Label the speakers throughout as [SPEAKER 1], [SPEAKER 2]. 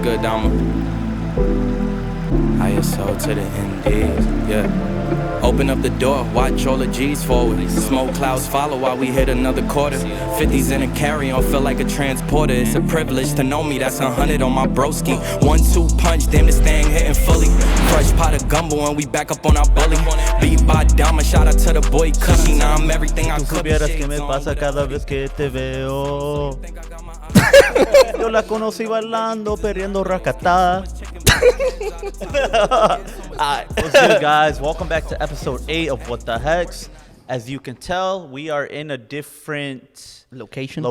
[SPEAKER 1] good, Dama? ISO to the MDs, yeah. Open up the door, watch all the G's forward. Smoke clouds follow while we hit another quarter. 50s in a carry-on, feel like a transporter. It's a privilege to know me, that's 100 on my broski. 1-2 punch, damn this thing hitting fully. Fresh pot of gumbo and we back up on our bully. Beat by Dama, shout out to the boy Cushy. Now I'm everything I could be.
[SPEAKER 2] ¿Qué me pasa cada vez que te veo? Yo la conocí bailando, perreando racatá. Alright, what's good, guys? Welcome back to episode 8 of What the Hexx. As you can tell, we are in a different location.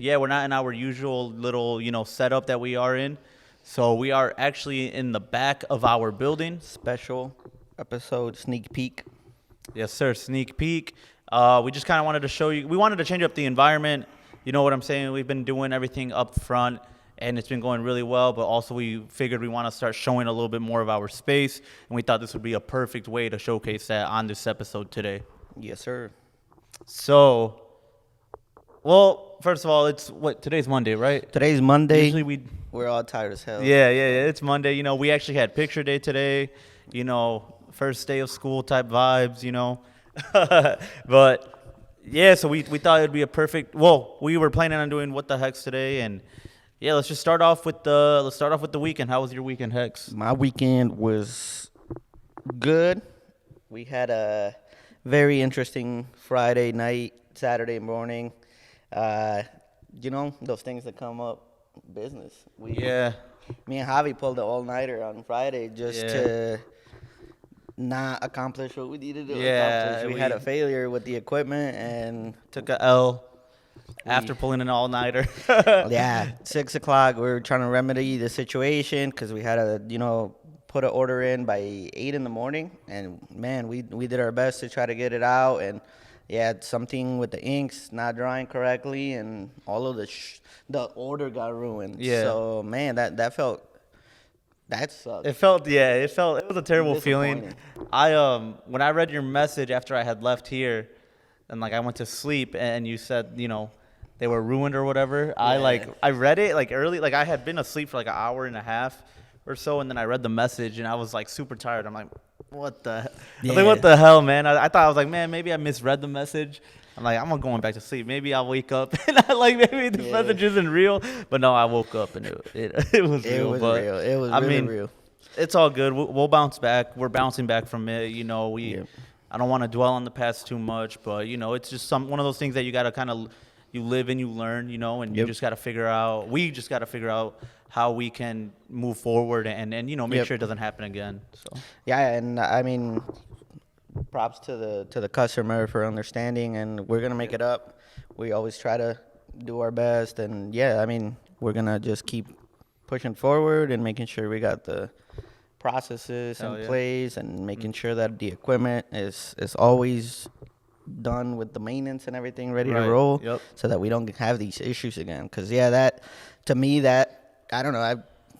[SPEAKER 2] Yeah, we're not in our usual little, setup that we are in. So we are actually in the back of our building.
[SPEAKER 3] Special episode sneak peek.
[SPEAKER 2] Yes, sir. Sneak peek. We just kind of wanted to show you. We wanted to change up the environment. You know what I'm saying? We've been doing everything up front, and it's been going really well. But also, we figured we want to start showing a little bit more of our space, and we thought this would be a perfect way to showcase that on this episode today.
[SPEAKER 3] Yes, sir.
[SPEAKER 2] So, well, first of all, today's Monday, right?
[SPEAKER 3] Today's Monday.
[SPEAKER 2] Usually
[SPEAKER 3] we're all tired as hell.
[SPEAKER 2] Yeah, it's Monday. We actually had picture day today. First day of school type vibes. But. Yeah, so we thought it'd be a perfect. Well, we were planning on doing What the Hexx today, and yeah, let's start off with the weekend. How was your weekend, Hexx?
[SPEAKER 3] My weekend was good. We had a very interesting Friday night, Saturday morning. Those things that come up, business. Me and Javi pulled the all-nighter on Friday just to not accomplish what we needed to accomplish. We had a failure with the equipment and
[SPEAKER 2] took a L after pulling an all-nighter.
[SPEAKER 3] 6 o'clock. We were trying to remedy the situation because we had to, put an order in by 8 in the morning. And, man, we did our best to try to get it out. And, something with the inks not drying correctly and all of the order got ruined. Yeah. So, man, that felt... That sucked. It
[SPEAKER 2] was a terrible feeling. When I read your message after I had left here and I went to sleep and you said, they were ruined or whatever. Yeah. I read it early, I had been asleep for an hour and a half or so, and then I read the message and I was super tired. I'm like, what the what the hell, man? I thought, I was like, man, maybe I misread the message. I'm going back to sleep. Maybe I'll wake up and maybe the message isn't real. But no, I woke up and it was real.
[SPEAKER 3] It was real. It was really real.
[SPEAKER 2] It's all good. We'll bounce back. We're bouncing back from it. I don't want to dwell on the past too much, but it's just one of those things that you got to you live and you learn, and you just got to figure out. We just got to figure out how we can move forward and make sure it doesn't happen again. So
[SPEAKER 3] and props to the customer for understanding, and we're gonna make it up. We always try to do our best, and we're gonna just keep pushing forward and making sure we got the processes in place and making sure that the equipment is always done with the maintenance and everything ready to roll, so that we don't have these issues again. Because that to me, that I don't know, I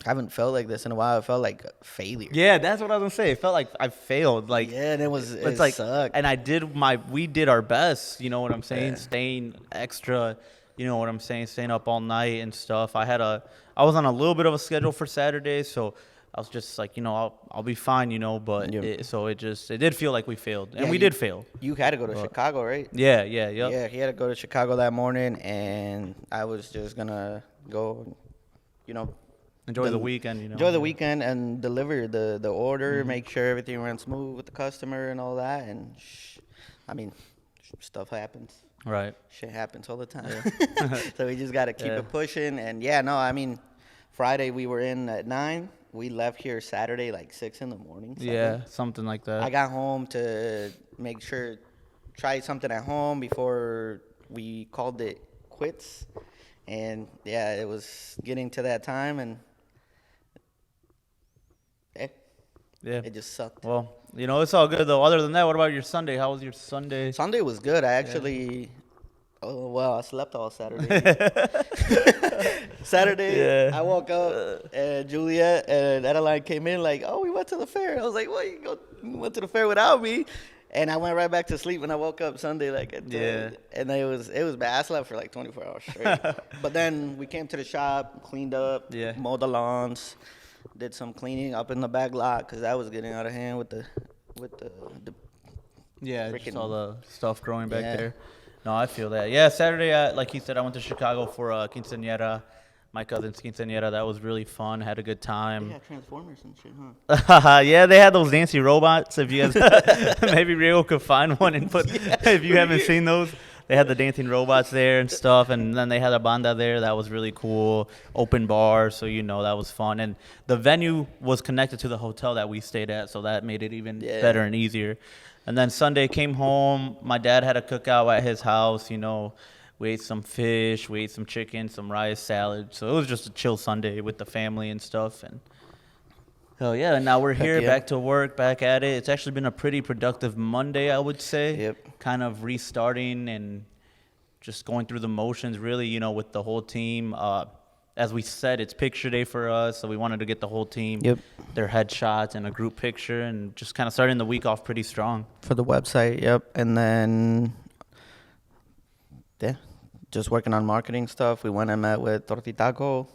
[SPEAKER 3] haven't felt like this in a while. It felt like a failure.
[SPEAKER 2] Yeah, that's what I was gonna say. It felt like I failed.
[SPEAKER 3] And it sucked.
[SPEAKER 2] And we did our best. You know what I'm saying? Staying extra. You know what I'm saying? Staying up all night and stuff. I was on a little bit of a schedule for Saturday, so I was just I'll be fine. But it did feel like we failed, and we did fail.
[SPEAKER 3] You had to go to Chicago, right?
[SPEAKER 2] Yeah.
[SPEAKER 3] Yeah, he had to go to Chicago that morning, and I was just gonna go,
[SPEAKER 2] Enjoy the weekend,
[SPEAKER 3] Enjoy the weekend and deliver the order, make sure everything ran smooth with the customer and all that. And, stuff happens.
[SPEAKER 2] Right.
[SPEAKER 3] Shit happens all the time. So we just got to keep it pushing. And, Friday we were in at 9. We left here Saturday 6 in the morning.
[SPEAKER 2] Yeah, something like that.
[SPEAKER 3] I got home to make sure, try something at home before we called it quits. And, it was getting to that time, and it just sucked.
[SPEAKER 2] Well, it's all good, though. Other than that, what about your Sunday? How was your Sunday?
[SPEAKER 3] Sunday was good. I actually, I slept all Saturday. I woke up, and Juliet and Adeline came in we went to the fair. I was like, well, you went to the fair without me. And I went right back to sleep when I woke up Sunday, like
[SPEAKER 2] Yeah.
[SPEAKER 3] and it was bad. I slept for like 24 hours straight. But then we came to the shop, cleaned up,
[SPEAKER 2] Yeah.
[SPEAKER 3] mowed the lawns, did some cleaning up in the back lot because that was getting out of hand with the
[SPEAKER 2] Yeah, just
[SPEAKER 3] freaking-
[SPEAKER 2] all the stuff growing back
[SPEAKER 3] Yeah.
[SPEAKER 2] there. No, I feel that. Yeah, Saturday, like he said, I went to Chicago for a quinceañera, my cousin's quinceañera. That was really fun. Had a good time.
[SPEAKER 3] Yeah, Transformers and shit, huh?
[SPEAKER 2] Yeah, they had those dancing robots. If you guys, maybe Rio could find one and put. If you haven't seen those, they had the dancing robots there and stuff, and then they had a banda there. That was really cool. Open bar, so that was fun. And the venue was connected to the hotel that we stayed at, so that made it even better and easier. And then Sunday came home. My dad had a cookout at his house. We ate some fish, we ate some chicken, some rice, salad. So it was just a chill Sunday with the family and stuff. And hell yeah, and now we're here, back to work, back at it. It's actually been a pretty productive Monday, I would say.
[SPEAKER 3] Yep.
[SPEAKER 2] Kind of restarting and just going through the motions, really, with the whole team. As we said, it's picture day for us, so we wanted to get the whole team their headshots and a group picture and just kind of starting the week off pretty strong.
[SPEAKER 3] For the website, and then just working on marketing stuff. We went and met with Torti Taco.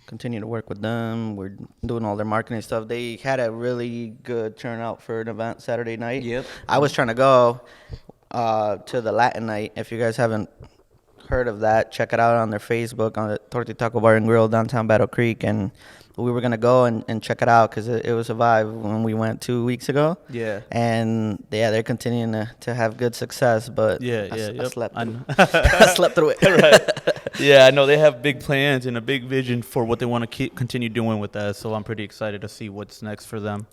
[SPEAKER 3] Continue to work with them. We're doing all their marketing stuff. They had a really good turnout for an event Saturday night. I was trying to go to the Latin night. If you guys haven't heard of that, check it out on their Facebook on the Torti Taco Bar and Grill downtown Battle Creek. And we were going to go and check it out because it was a vibe when we went 2 weeks ago.
[SPEAKER 2] Yeah.
[SPEAKER 3] And, they're continuing to have good success. But I slept through I slept through it.
[SPEAKER 2] Right. Yeah, I know they have big plans and a big vision for what they want to continue doing with that. So I'm pretty excited to see what's next for them.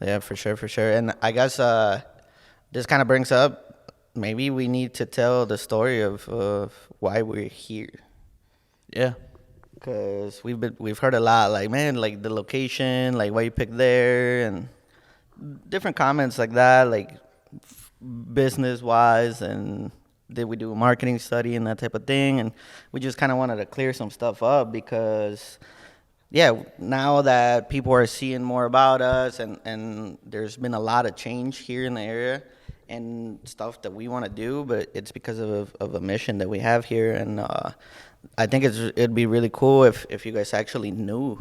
[SPEAKER 3] Yeah, for sure. And I guess this kind of brings up maybe we need to tell the story of why we're here.
[SPEAKER 2] Yeah.
[SPEAKER 3] Because we've heard a lot, like, man, like the location, like why you picked there, and different comments like that, like business wise, and did we do a marketing study and that type of thing. And we just kind of wanted to clear some stuff up because, now that people are seeing more about us and there's been a lot of change here in the area and stuff that we want to do, but it's because of a mission that we have here. And I think it'd be really cool if you guys actually knew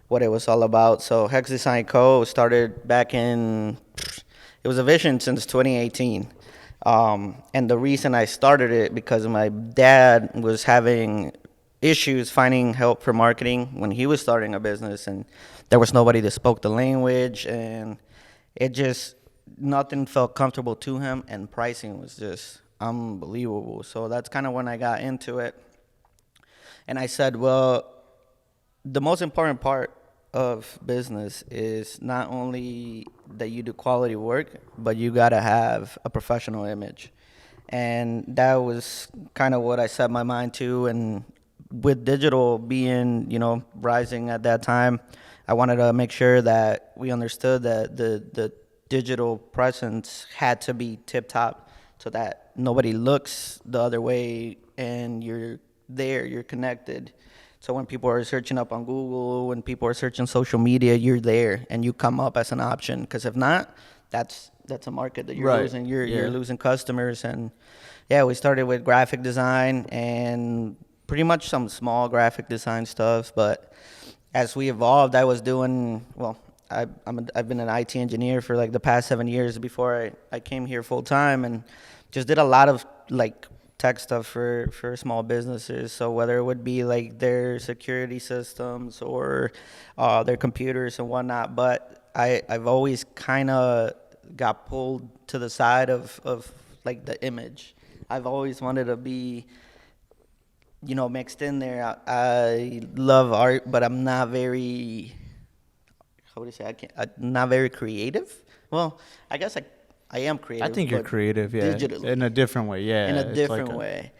[SPEAKER 3] what it was all about. So Hexx Design Co. started back it was a vision since 2018. And the reason I started it because my dad was having issues finding help for marketing when he was starting a business, and there was nobody that spoke the language, and nothing felt comfortable to him, and pricing was just unbelievable. So that's kind of when I got into it. And I said, well, the most important part of business is not only that you do quality work, but you got to have a professional image. And that was kind of what I set my mind to. And with digital being, rising at that time, I wanted to make sure that we understood that the digital presence had to be tip-top so that nobody looks the other way and you're there, you're connected. So when people are searching up on Google, when people are searching social media, you're there and you come up as an option. Because if not, that's a market that you're losing. You're losing customers. And we started with graphic design and pretty much some small graphic design stuff. But as we evolved, I was doing I've been an IT engineer for like the past 7 years before I came here full time, and just did a lot of like tech stuff for small businesses. So whether it would be like their security systems or their computers and whatnot, but I've always kind of got pulled to the side of like the image. I've always wanted to be, mixed in there. I love art, but I'm not very, I'm not very creative. Well, I guess I am creative.
[SPEAKER 2] I think you're creative,
[SPEAKER 3] digitally.
[SPEAKER 2] In a different way,
[SPEAKER 3] In a different way.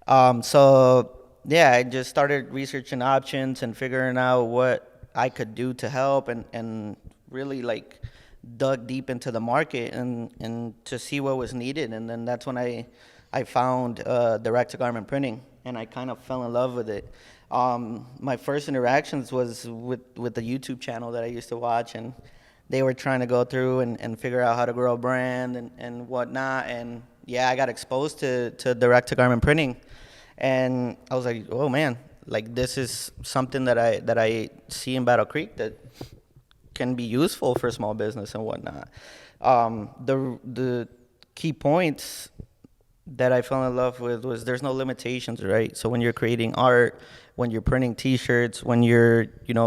[SPEAKER 3] I just started researching options and figuring out what I could do to help and really like dug deep into the market and to see what was needed. And then that's when I found direct-to-garment printing, and I kind of fell in love with it. My first interactions was with the YouTube channel that I used to watch, and they were trying to go through and figure out how to grow a brand and whatnot. And yeah, I got exposed to direct to garment printing, and I was like, oh man, like this is something that I see in Battle Creek that can be useful for small business and whatnot. The key points that I fell in love with was there's no limitations, right? So when you're creating art, when you're printing T-shirts, when you're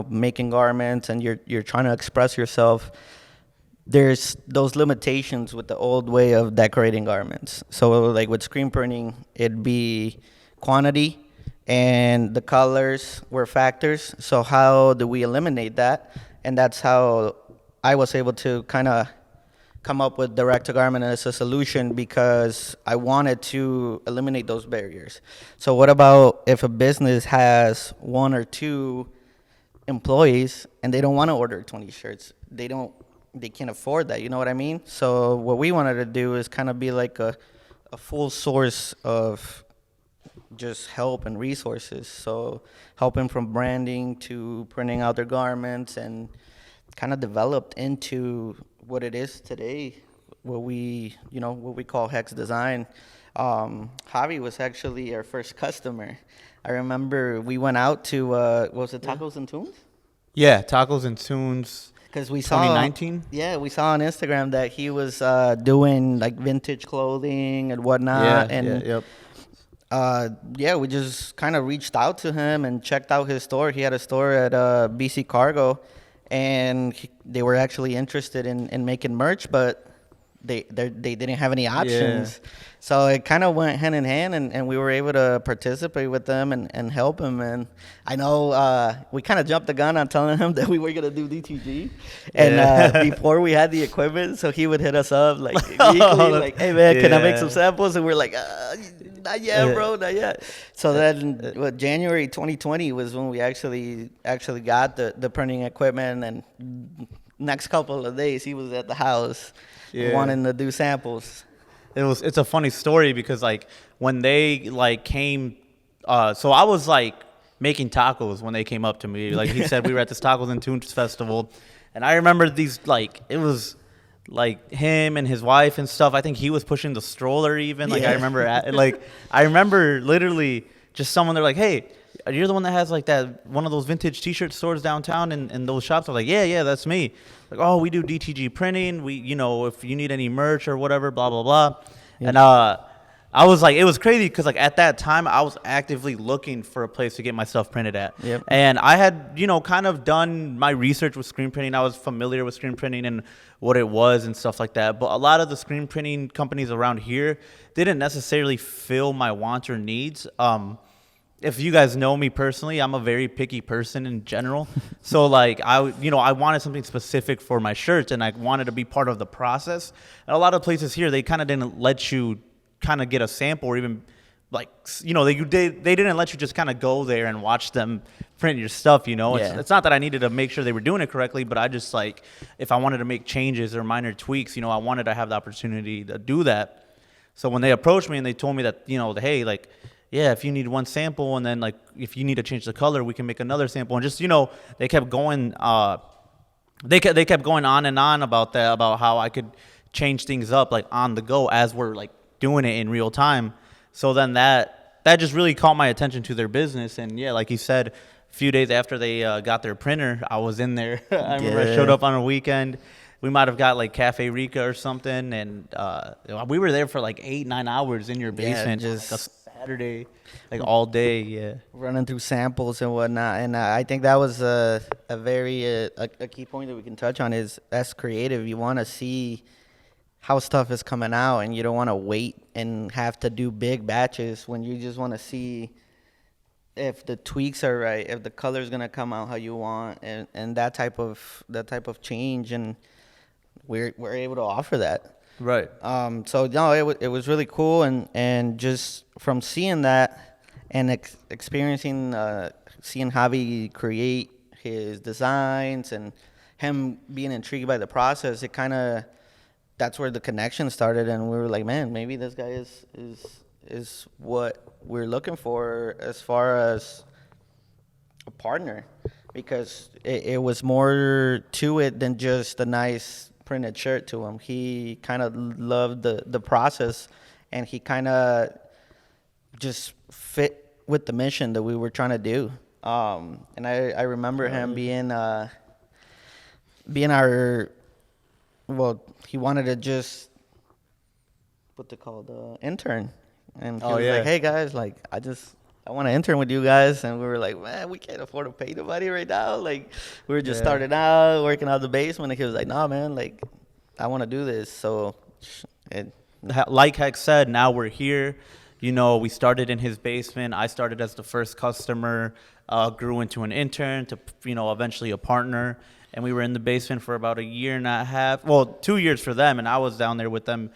[SPEAKER 3] making garments and you're trying to express yourself, there's those limitations with the old way of decorating garments. So like with screen printing, it'd be quantity and the colors were factors. So how do we eliminate that? And that's how I was able to kind of come up with direct to garment as a solution, because I wanted to eliminate those barriers. So what about if a business has 1 or 2 employees and they don't want to order 20 shirts? They can't afford that, you know what I mean? So what we wanted to do is kind of be like a full source of just help and resources. So helping from branding to printing out their garments, and kind of developed into what it is today, what we call Hexx Design. Javi was actually our first customer. I remember we went out to what was it, Tacos and Tunes?
[SPEAKER 2] Yeah, Tacos and Tunes.
[SPEAKER 3] Because we saw
[SPEAKER 2] 2019.
[SPEAKER 3] Yeah, we saw on Instagram that he was doing like vintage clothing and whatnot. We just kind of reached out to him and checked out his store. He had a store at BC Cargo, and they were actually interested in making merch, but they didn't have any options.
[SPEAKER 2] Yeah.
[SPEAKER 3] So it kind of went hand in hand, and we were able to participate with them and help him. And I know we kind of jumped the gun on telling him that we were going to do DTG. And before we had the equipment, so he would hit us up like weekly, like, hey, man, can I make some samples? And we're like, not yet, bro, not yet. So then January 2020 was when we actually got the printing equipment, and next couple of days he was at the house wanting to do samples.
[SPEAKER 2] It's a funny story because like when they like came, so I was like making tacos when they came up to me. Like he said, we were at this Tacos and Tunes festival, and I remember these, like, it was like him and his wife and stuff. I think he was pushing the stroller even. Like I remember literally just someone, they're like, hey, you're the one that has like that one of those vintage T-shirt stores downtown in those shops. I was like, yeah, that's me. Like, oh, we do DTG printing. We, if you need any merch or whatever, blah blah blah. Yeah. And I was like, it was crazy because like at that time I was actively looking for a place to get my stuff printed at. Yep. And I had kind of done my research with screen printing. I was familiar with screen printing and what it was and stuff like that. But a lot of the screen printing companies around here didn't necessarily fill my wants or needs. If you guys know me personally, I'm a very picky person in general. So like I wanted something specific for my shirts, and I wanted to be part of the process. And a lot of places here, they kind of didn't let you kind of get a sample, or even like, they didn't let you just kind of go there and watch them print your stuff. It's not that I needed to make sure they were doing it correctly, but I just, like, if I wanted to make changes or minor tweaks, I wanted to have the opportunity to do that. So when they approached me and they told me that, hey, like, yeah, if you need one sample, and then like if you need to change the color, we can make another sample. And just they kept going. They kept going on and on about that, about how I could change things up like on the go as we're like doing it in real time. So then that just really caught my attention to their business. And yeah, like you said, a few days after they got their printer, I was in there. I remember I showed up on a weekend. We might have got like Cafe Rica or something, and we were there for like 8-9 hours in your basement. Just Saturday, like all day,
[SPEAKER 3] running through samples and whatnot. And I think that was a very a key point that we can touch on is, as creative, you want to see how stuff is coming out, and you don't want to wait and have to do big batches when you just want to see if the tweaks are right, if the color's gonna come out how you want, and that type of change, and we're able to offer that.
[SPEAKER 2] Right.
[SPEAKER 3] So no, it was really cool, and just from seeing that and experiencing, seeing Javi create his designs and him being intrigued by the process, it kind of, that's where the connection started, and we were like, man, maybe this guy is what we're looking for as far as a partner, because it was more to it than just a nice printed shirt to him. He kind of loved the process, and he kind of just fit with the mission that we were trying to do. And I remember him being our, well, he wanted to just, what they call the intern. And he was like, hey guys, like, I want to intern with you guys. And we were like, man, we can't afford to pay nobody right now. Like, we were just starting out, working out the basement. And he was like, nah, man, like, I want to do this. So,
[SPEAKER 2] like Hex said, now we're here. You know, we started in his basement. I started as the first customer, grew into an intern to, you know, eventually a partner. And we were in the basement for about a year and a half. Well, 2 years for them. And I was down there with them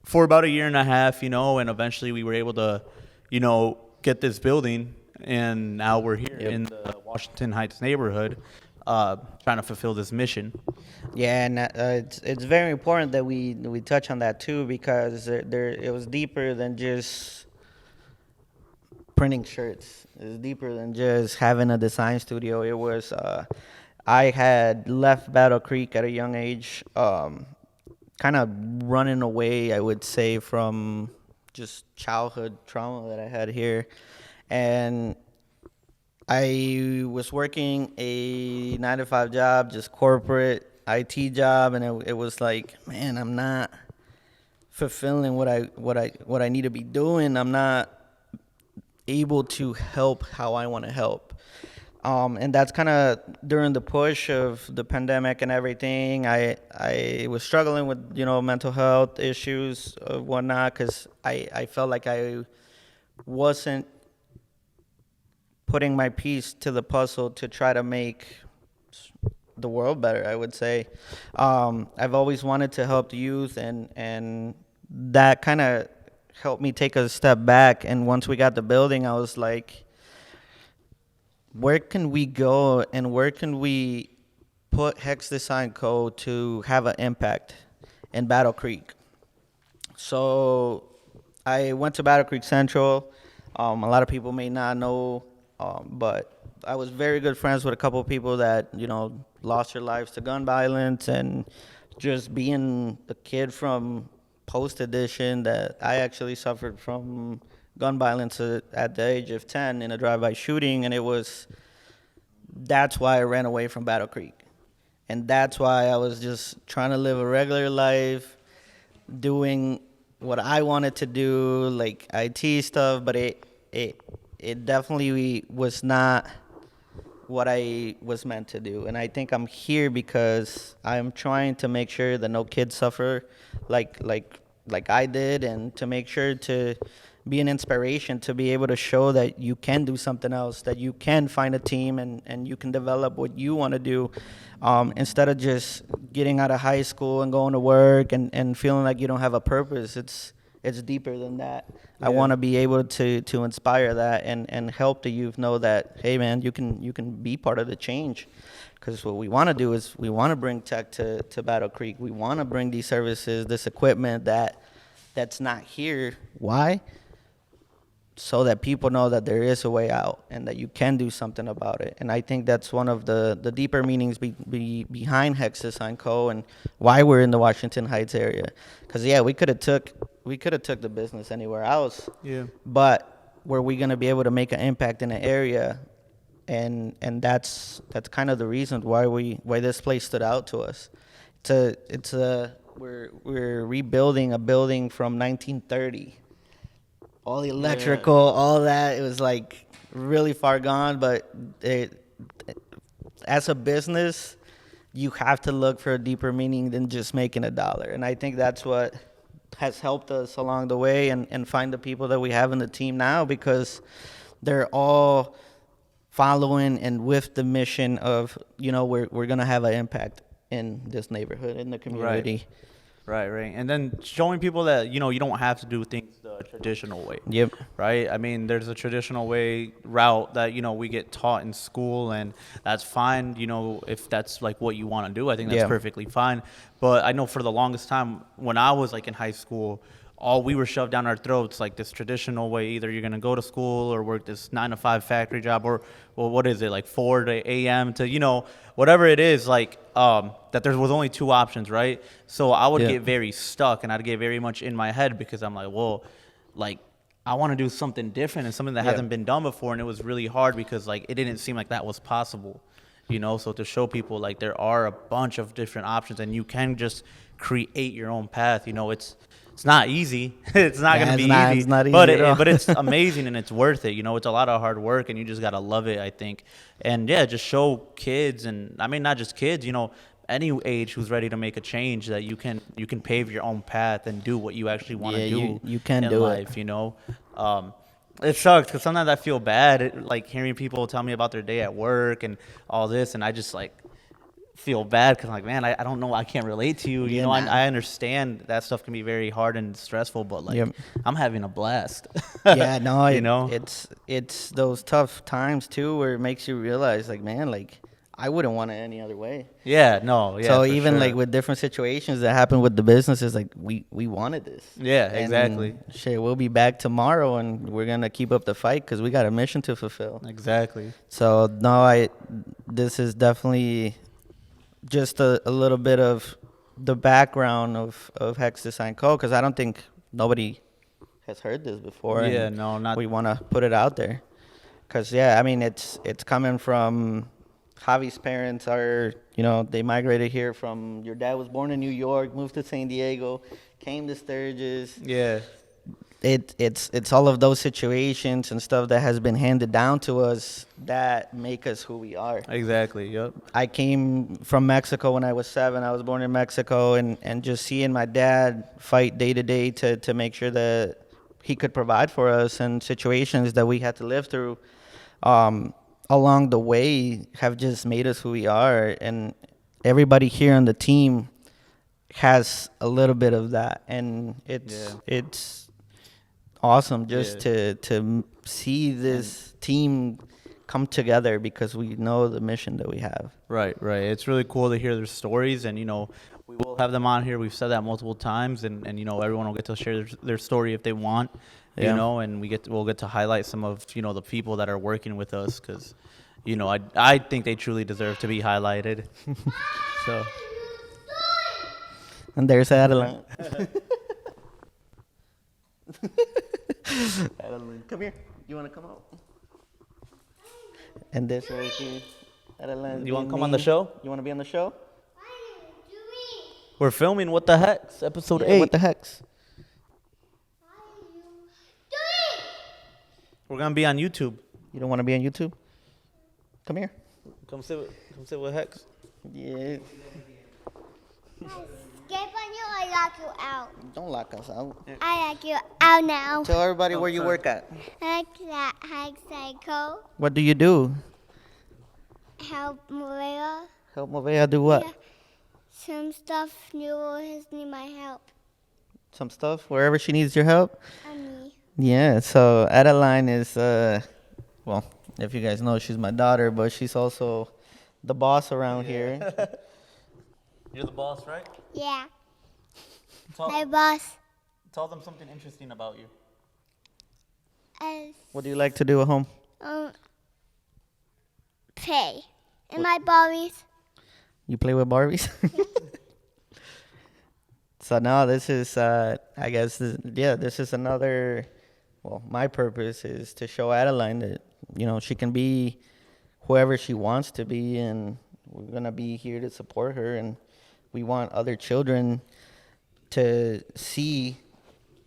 [SPEAKER 2] for about a year and a half, you know, and eventually we were able to, you know, get this building. And now we're here in the Washington Heights neighborhood, trying to fulfill this mission.
[SPEAKER 3] Yeah, and it's very important that we touch on that too, because it was deeper than just printing shirts. It was deeper than just having a design studio. It was I had left Battle Creek at a young age, kind of running away, I would say, from just childhood trauma that I had here. And I was working a 9-to-5 job, just corporate IT job, and it was like, man, I'm not fulfilling what I need to be doing. I'm not able to help how I want to help. And that's kind of during the push of the pandemic and everything. I was struggling with, you know, mental health issues and whatnot, because I felt like I wasn't putting my piece to the puzzle to try to make the world better, I would say. I've always wanted to help the youth, and that kind of helped me take a step back. And once we got the building, I was like, where can we go and where can we put Hexx Design Co. to have an impact in Battle Creek? So I went to Battle Creek Central. A lot of people may not know, but I was very good friends with a couple of people that, you know, lost their lives to gun violence, and just being a kid from post edition that I actually suffered from gun violence at the age of 10 in a drive-by shooting, and that's why I ran away from Battle Creek. And that's why I was just trying to live a regular life, doing what I wanted to do, like IT stuff, but it definitely was not what I was meant to do. And I think I'm here because I'm trying to make sure that no kids suffer like I did, and to make sure to be an inspiration, to be able to show that you can do something else, that you can find a team and you can develop what you want to do, instead of just getting out of high school and going to work and feeling like you don't have a purpose. It's deeper than that. Yeah. I want to be able to inspire that and help the youth know that, hey man, you can be part of the change. Because what we want to do is we want to bring tech to Battle Creek. We want to bring these services, this equipment that's not here. Why? So that people know that there is a way out and that you can do something about it. And I think that's one of the deeper meanings behind Hexx Design Co. and why we're in the Washington Heights area. Because we could have took the business anywhere else. Yeah. But were we gonna be able to make an impact in an area? And that's kind of the reason why this place stood out to us. We're rebuilding a building from 1930. All the electrical, all that, it was like really far gone. But as a business, you have to look for a deeper meaning than just making $1. And I think that's what has helped us along the way and find the people that we have in the team now, because they're all following and with the mission of, you know, we're going to have an impact in this neighborhood, in the community.
[SPEAKER 2] Right. And then showing people that, you know, you don't have to do things the traditional way.
[SPEAKER 3] Yep.
[SPEAKER 2] Right? I mean, there's a traditional route that, you know, we get taught in school, and that's fine, you know, if that's like what you want to do. I think that's perfectly fine. But I know for the longest time when I was like in high school, all we were shoved down our throats, like this traditional way. Either you're gonna go to school or work this 9 to 5 factory job, or well, what is it, like 4 a.m. to whatever it is, like that there was only two options, right? So I would get very stuck, and I'd get very much in my head because I'm like, well, like I want to do something different and something that hasn't been done before, and it was really hard because like it didn't seem like that was possible, So to show people like there are a bunch of different options, and you can just create your own path. It's not easy. It's not going to be easy.
[SPEAKER 3] It's not easy
[SPEAKER 2] but it's amazing, and it's worth it. It's a lot of hard work, and you just got to love it, I think. And yeah, just show kids, and I mean not just kids, any age who's ready to make a change, that you can pave your own path and do what you actually want to do.
[SPEAKER 3] You can
[SPEAKER 2] in
[SPEAKER 3] do
[SPEAKER 2] life, It sucks because sometimes I feel bad, like hearing people tell me about their day at work and all this, and I just like feel bad because I'm like, man, I don't know, I can't relate to you. I understand that stuff can be very hard and stressful, but like I'm having a blast.
[SPEAKER 3] Yeah, no, it's those tough times too where it makes you realize, like, man, like I wouldn't want it any other way.
[SPEAKER 2] Yeah, no, yeah.
[SPEAKER 3] So even like with different situations that happen with the businesses, like we wanted this.
[SPEAKER 2] Yeah, exactly.
[SPEAKER 3] Shit, we'll be back tomorrow, and we're gonna keep up the fight because we got a mission to fulfill.
[SPEAKER 2] Exactly.
[SPEAKER 3] So no, this is definitely just a little bit of the background of Hexx Design Co. Because I don't think nobody has heard this before.
[SPEAKER 2] Yeah, no, not.
[SPEAKER 3] We want to put it out there because I mean it's coming from. Javi's parents are, they migrated here from, your dad was born in New York, moved to San Diego, came to Sturgis.
[SPEAKER 2] Yeah.
[SPEAKER 3] It's all of those situations and stuff that has been handed down to us that make us who we are.
[SPEAKER 2] Exactly, yep.
[SPEAKER 3] I came from Mexico when I was 7. I was born in Mexico, and just seeing my dad fight day to day to make sure that he could provide for us, and situations that we had to live through, along the way have just made us who we are, and everybody here on the team has a little bit of that, and it's awesome just to see this team come together because we know the mission that we have.
[SPEAKER 2] Right. It's really cool to hear their stories, and we will have them on here. We've said that multiple times, and everyone will get to share their story if they want. And we'll get to highlight some of the people that are working with us, because I think they truly deserve to be highlighted. So,
[SPEAKER 3] and there's Adeline. Adeline, come here. You want to come out? And this right here, Adeline.
[SPEAKER 2] You want to come on the show?
[SPEAKER 3] You want to be on the show?
[SPEAKER 2] We're filming What the Hexx, episode 8.
[SPEAKER 3] What the Hexx?
[SPEAKER 2] We're gonna be on YouTube.
[SPEAKER 3] You don't want to be on YouTube? Come here.
[SPEAKER 2] Come sit with Hexx.
[SPEAKER 3] Yeah.
[SPEAKER 4] Escape on you, I lock you out.
[SPEAKER 3] Don't lock us out.
[SPEAKER 4] I lock you out now.
[SPEAKER 3] Tell everybody where you work at.
[SPEAKER 4] Hexx Psycho.
[SPEAKER 3] What do you do?
[SPEAKER 4] Help Maria.
[SPEAKER 3] Help Movea do what?
[SPEAKER 4] Yeah. Some stuff new has need my help.
[SPEAKER 3] Some stuff wherever she needs your help.
[SPEAKER 4] Me.
[SPEAKER 3] Yeah. So Adeline is well, if you guys know, she's my daughter, but she's also the boss around here.
[SPEAKER 2] You're the boss, right?
[SPEAKER 4] Yeah. My boss.
[SPEAKER 2] Tell them something interesting about you.
[SPEAKER 3] What do you like to do at home?
[SPEAKER 4] Play. And my Barbies.
[SPEAKER 3] You play with Barbies? So now this is, I guess, this is another, well, my purpose is to show Adeline that, she can be whoever she wants to be, and we're going to be here to support her, and we want other children to see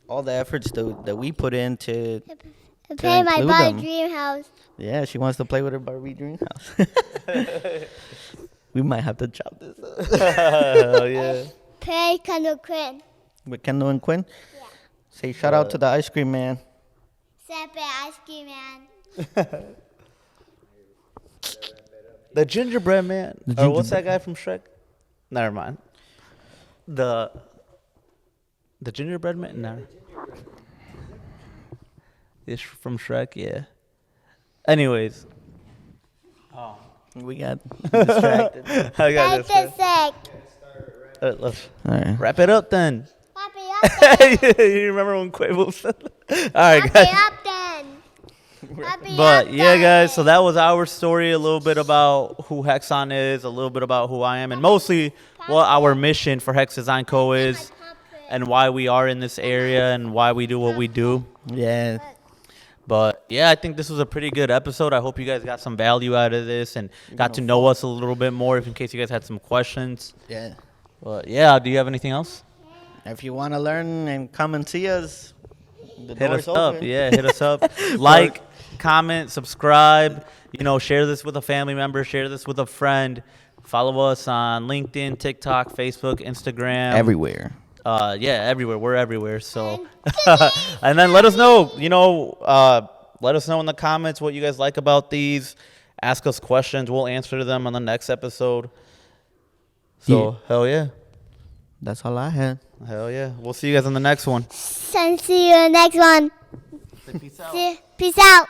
[SPEAKER 3] all the efforts that we put in to
[SPEAKER 4] Play my
[SPEAKER 3] include
[SPEAKER 4] Barbie
[SPEAKER 3] them.
[SPEAKER 4] dream house.
[SPEAKER 3] Yeah, she wants to play with her Barbie dream house. We might have to chop this up.
[SPEAKER 2] Hell yeah.
[SPEAKER 4] Play Kendall Quinn.
[SPEAKER 3] With Kendall and Quinn?
[SPEAKER 4] Yeah.
[SPEAKER 3] Say shout out to the ice cream man.
[SPEAKER 4] Separate ice cream man.
[SPEAKER 2] The gingerbread man. Or what's that guy from Shrek? Never mind. The gingerbread man? No. It's from Shrek, yeah. Anyways. Oh.
[SPEAKER 3] We got distracted.
[SPEAKER 2] I got
[SPEAKER 4] That's
[SPEAKER 2] this.
[SPEAKER 4] the sick.
[SPEAKER 2] Let's
[SPEAKER 3] All right.
[SPEAKER 2] wrap it up then.
[SPEAKER 4] Happy
[SPEAKER 2] You remember when Quavo said that? All right,
[SPEAKER 4] Happy
[SPEAKER 2] guys.
[SPEAKER 4] up then. Happy
[SPEAKER 2] But
[SPEAKER 4] up
[SPEAKER 2] yeah, guys, so
[SPEAKER 4] then.
[SPEAKER 2] that was our story. A little bit about who Hexxon is, a little bit about who I am, and mostly what our mission for Hexx Design Co. is, and why we are in this area and why we do what we do.
[SPEAKER 3] Yeah.
[SPEAKER 2] But yeah, I think this was a pretty good episode. I hope you guys got some value out of this and got to know us a little bit more. If in case you guys had some questions.
[SPEAKER 3] Yeah.
[SPEAKER 2] But yeah, do you have anything else?
[SPEAKER 3] If you want to learn and come and see us, the
[SPEAKER 2] Hit
[SPEAKER 3] door's
[SPEAKER 2] us up.
[SPEAKER 3] open.
[SPEAKER 2] Yeah, hit us up. Like, comment, subscribe. Share this with a family member. Share this with a friend. Follow us on LinkedIn, TikTok, Facebook, Instagram.
[SPEAKER 3] Everywhere.
[SPEAKER 2] Yeah, everywhere. We're everywhere. So, and then let us know. Let us know in the comments what you guys like about these. Ask us questions. We'll answer them on the next episode. So, hell yeah.
[SPEAKER 3] That's all I had.
[SPEAKER 2] Hell yeah. We'll see you guys on the next one.
[SPEAKER 4] And see you in the next one.
[SPEAKER 3] Peace out.
[SPEAKER 4] Peace out.